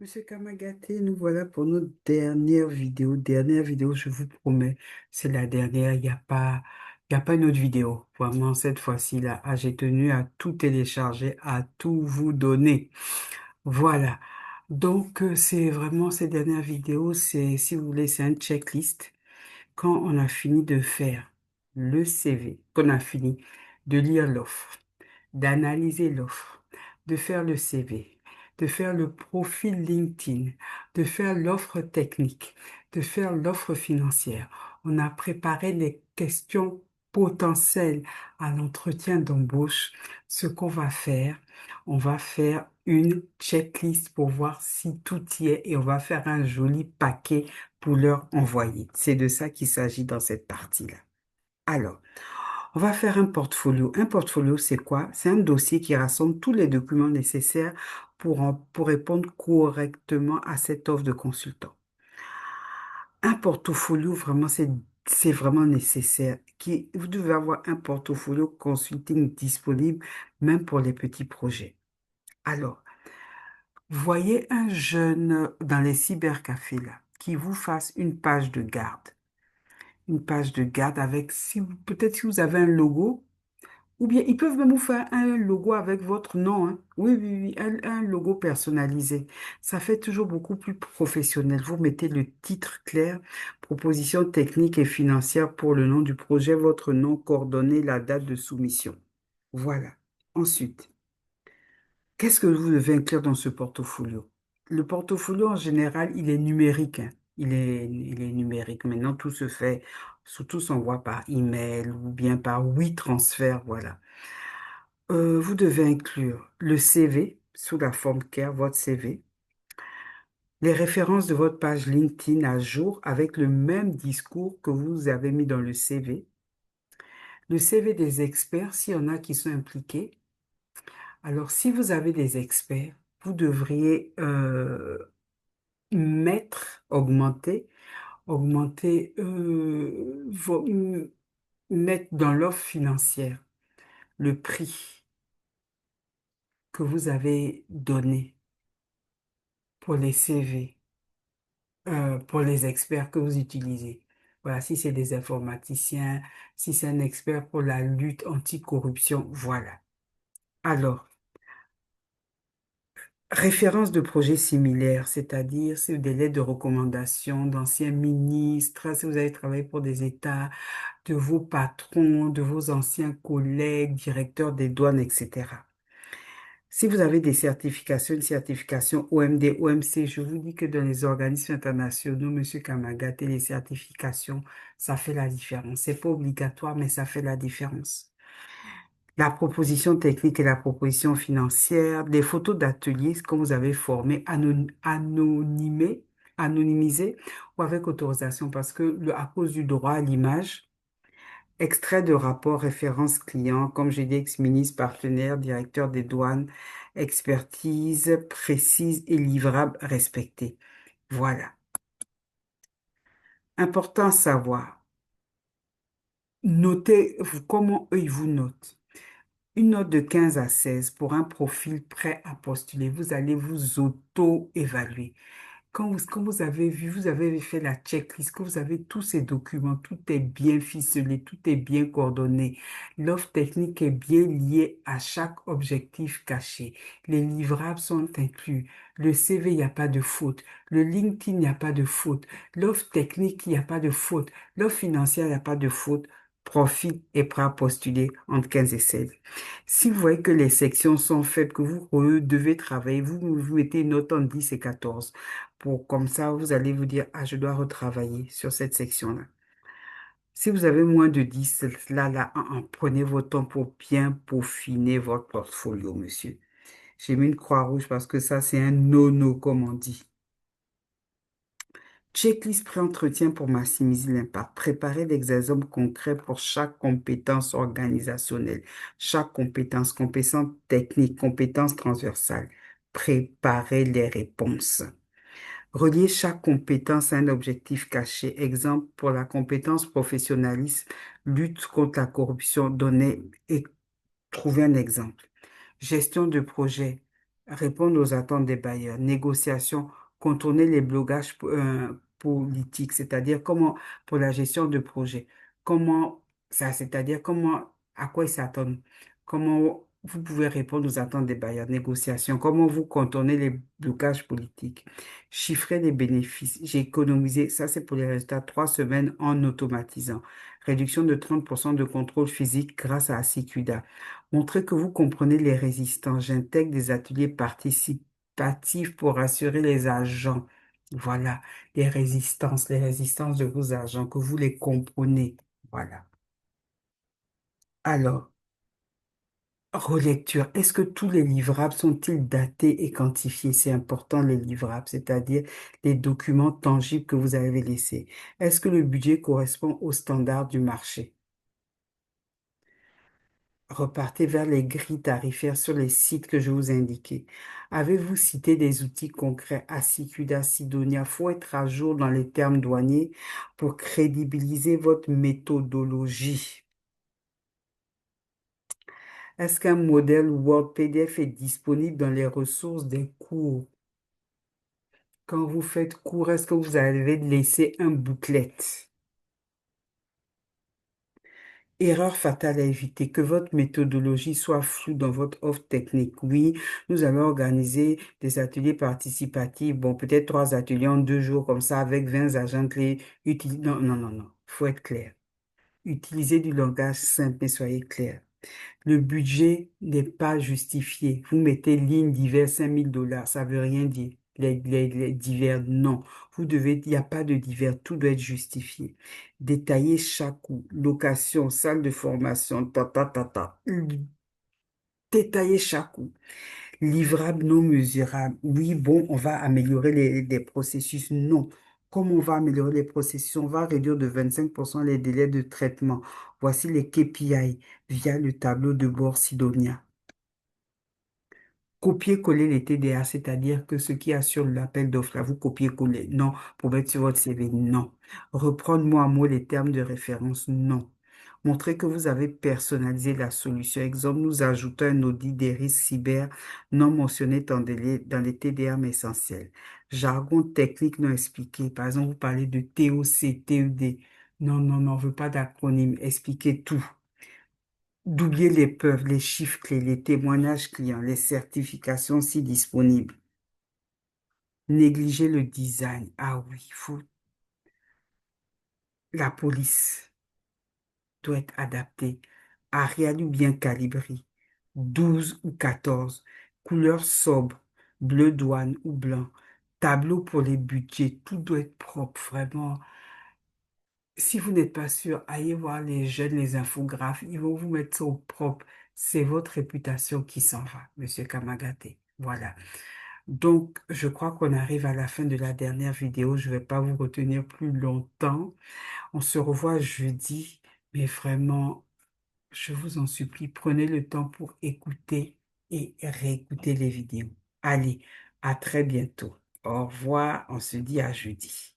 Monsieur Kamagaté, nous voilà pour notre dernière vidéo. Dernière vidéo, je vous promets, c'est la dernière. Il y a pas une autre vidéo. Vraiment, cette fois-ci, là, j'ai tenu à tout télécharger, à tout vous donner. Voilà. Donc, c'est vraiment cette dernière vidéo, si vous voulez, c'est un checklist. Quand on a fini de faire le CV, qu'on a fini de lire l'offre, d'analyser l'offre, de faire le CV, de faire le profil LinkedIn, de faire l'offre technique, de faire l'offre financière. On a préparé les questions potentielles à l'entretien d'embauche. Ce qu'on va faire, on va faire une checklist pour voir si tout y est et on va faire un joli paquet pour leur envoyer. C'est de ça qu'il s'agit dans cette partie-là. Alors, on va faire un portfolio. Un portfolio, c'est quoi? C'est un dossier qui rassemble tous les documents nécessaires pour répondre correctement à cette offre de consultant. Un portfolio, vraiment, c'est vraiment nécessaire. Vous devez avoir un portfolio consulting disponible, même pour les petits projets. Alors, voyez un jeune dans les cybercafés, là, qui vous fasse une page de garde. Une page de garde avec, peut-être si vous avez un logo. Ou bien ils peuvent même vous faire un logo avec votre nom, hein. Oui, oui, oui, un logo personnalisé. Ça fait toujours beaucoup plus professionnel. Vous mettez le titre clair, proposition technique et financière pour le nom du projet, votre nom, coordonnées, la date de soumission. Voilà. Ensuite, qu'est-ce que vous devez inclure dans ce portfolio? Le portfolio, en général, il est numérique, hein. Il est numérique. Maintenant, tout se fait, tout s'envoie par email ou bien par WeTransfer, voilà. Vous devez inclure le CV sous la forme CARE, votre CV, les références de votre page LinkedIn à jour avec le même discours que vous avez mis dans le CV des experts s'il y en a qui sont impliqués. Alors, si vous avez des experts, vous devriez augmenter, mettre dans l'offre financière le prix que vous avez donné pour les CV. Pour les experts que vous utilisez. Voilà, si c'est des informaticiens, si c'est un expert pour la lutte anticorruption, voilà. Alors, référence de projets similaires, c'est-à-dire c'est des lettres de recommandation d'anciens ministres, si vous avez travaillé pour des États, de vos patrons, de vos anciens collègues, directeurs des douanes, etc. Si vous avez des certifications, une certification OMD, OMC, je vous dis que dans les organismes internationaux, Monsieur Kamagaté, les certifications, ça fait la différence. C'est pas obligatoire, mais ça fait la différence. La proposition technique et la proposition financière, des photos d'ateliers que vous avez formés, anonymisées ou avec autorisation, parce que à cause du droit à l'image, extrait de rapport référence client, comme j'ai dit, ex-ministre, partenaire, directeur des douanes, expertise précise et livrable respectée. Voilà. Important à savoir. Notez comment eux, ils vous notent. Une note de 15 à 16 pour un profil prêt à postuler. Vous allez vous auto-évaluer. Quand vous avez vu, vous avez fait la checklist, que vous avez tous ces documents, tout est bien ficelé, tout est bien coordonné. L'offre technique est bien liée à chaque objectif caché. Les livrables sont inclus. Le CV, il n'y a pas de faute. Le LinkedIn, il n'y a pas de faute. L'offre technique, il n'y a pas de faute. L'offre financière, il n'y a pas de faute. Profil est prêt à postuler entre 15 et 16. Si vous voyez que les sections sont faibles, que vous devez travailler, vous mettez une note entre 10 et 14. Comme ça, vous allez vous dire, ah, je dois retravailler sur cette section-là. Si vous avez moins de 10, prenez votre temps pour bien peaufiner votre portfolio, monsieur. J'ai mis une croix rouge parce que ça, c'est un no-no, comme on dit. Checklist pré-entretien pour maximiser l'impact. Préparer des examens concrets pour chaque compétence organisationnelle, chaque compétence technique, compétence transversale. Préparer les réponses. Relier chaque compétence à un objectif caché. Exemple, pour la compétence professionnaliste, lutte contre la corruption, donner et trouver un exemple. Gestion de projet. répondre aux attentes des bailleurs, négociation, contourner les blocages politiques, c'est-à-dire comment, pour la gestion de projet, comment ça, c'est-à-dire comment, à quoi ils s'attendent, comment vous pouvez répondre aux attentes des bailleurs, négociation, comment vous contournez les blocages politiques, chiffrer les bénéfices. J'ai économisé, ça c'est pour les résultats, 3 semaines en automatisant, réduction de 30% de contrôle physique grâce à Asicуда. Montrez que vous comprenez les résistants. J'intègre des ateliers participatifs pour assurer les agents. Voilà, les résistances de vos agents, que vous les comprenez. Voilà. Alors, relecture. Est-ce que tous les livrables sont-ils datés et quantifiés? C'est important, les livrables, c'est-à-dire les documents tangibles que vous avez laissés. Est-ce que le budget correspond aux standards du marché? Repartez vers les grilles tarifaires sur les sites que je vous ai indiqués. Avez-vous cité des outils concrets Acicuda, Sidonia? Faut être à jour dans les termes douaniers pour crédibiliser votre méthodologie. Est-ce qu'un modèle Word PDF est disponible dans les ressources des cours? Quand vous faites cours, est-ce que vous avez laissé un booklet? Erreur fatale à éviter, que votre méthodologie soit floue dans votre offre technique. Oui, nous allons organiser des ateliers participatifs. Bon, peut-être 3 ateliers en 2 jours comme ça avec 20 agents clés. Non, non, non, non. Il faut être clair. Utilisez du langage simple, mais soyez clair. Le budget n'est pas justifié. Vous mettez ligne divers 5 000 $, ça veut rien dire. Les divers, non. Il n'y a pas de divers, tout doit être justifié. Détaillez chaque coût, location, salle de formation, ta, ta, ta, ta. Détaillez chaque coût. Livrable non mesurable. Oui, bon, on va améliorer les processus. Non. Comment on va améliorer les processus? On va réduire de 25% les délais de traitement. Voici les KPI via le tableau de bord Sidonia. Copier-coller les TDA, c'est-à-dire que ce qui assure l'appel d'offres, là, vous copiez-coller. Non. Pour mettre sur votre CV, non. Reprendre mot à mot les termes de référence, non. Montrer que vous avez personnalisé la solution. Exemple, nous ajoutons un audit des risques cyber non mentionnés dans les TDM essentiels. Jargon technique non expliqué. Par exemple, vous parlez de TOC, TED. Non, non, non, on ne veut pas d'acronyme. Expliquez tout. Doubler les preuves, les chiffres clés, les témoignages clients, les certifications si disponibles. Négliger le design. Ah oui, il faut. La police doit être adaptée. Arial ou bien calibré. 12 ou 14. Couleur sobre. Bleu douane ou blanc. Tableau pour les budgets. Tout doit être propre, vraiment. Si vous n'êtes pas sûr, allez voir les jeunes, les infographes. Ils vont vous mettre ça au propre. C'est votre réputation qui s'en va, Monsieur Kamagaté. Voilà. Donc, je crois qu'on arrive à la fin de la dernière vidéo. Je ne vais pas vous retenir plus longtemps. On se revoit jeudi, mais vraiment, je vous en supplie, prenez le temps pour écouter et réécouter les vidéos. Allez, à très bientôt. Au revoir, on se dit à jeudi.